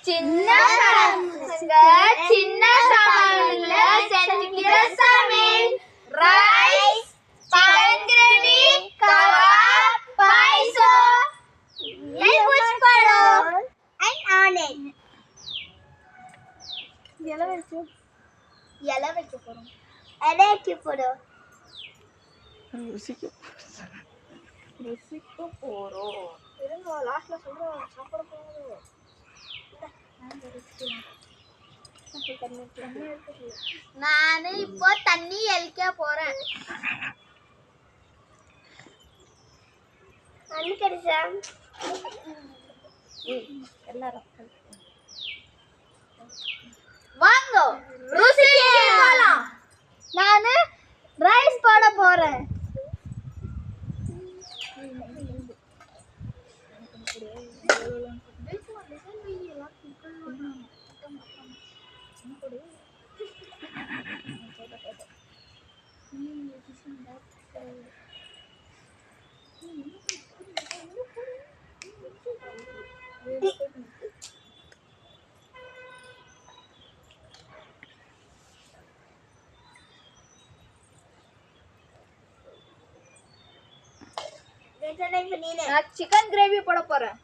சின்ன சின்ன சாமான்ல செஞ்சுக்கிற சமையல் ரைஸ் chicken gravy kebab பாயசம் எலுமிச்சை பழம் and onion இலை வைக்க போறோம் ருசிக்க போறோம் இருங்க லாஸ்ட்ல சொல்றோம் சாப்பிட போறோம் நானு இப்போ தண்ணி எலிக்க போறேன் தண்ணி கிடைச்சா எல்லாரும் வாங்க ருசிக்க போலாம் நானு ரைஸ் போட போறேன் சிக்கன் கிரேவி போட போறேன்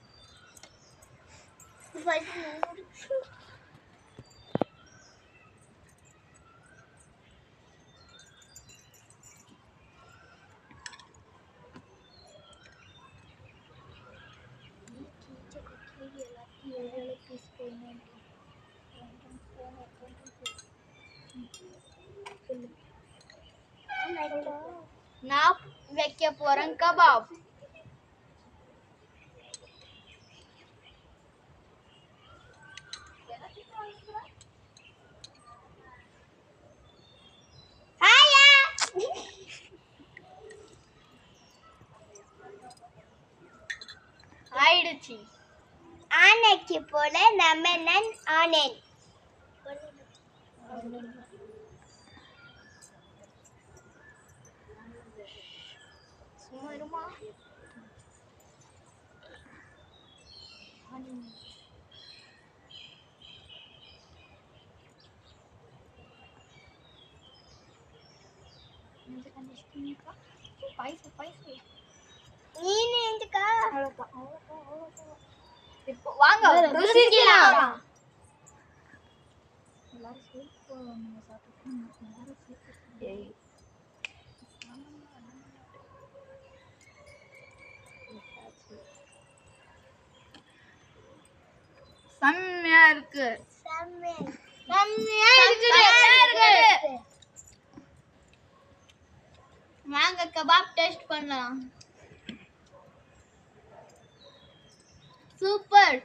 நான் வைக்க போறேன் கபாப் ஆயிடுச்சு ஆனைக்கு போல லெமன் ஆனியன் சும்மா இருமா இப்போ வாங்க ருசிக்கலாம் செம்மையா இருக்கு வாங்க கபாப் டேஸ்ட் பண்ணலாம் சூப்பர்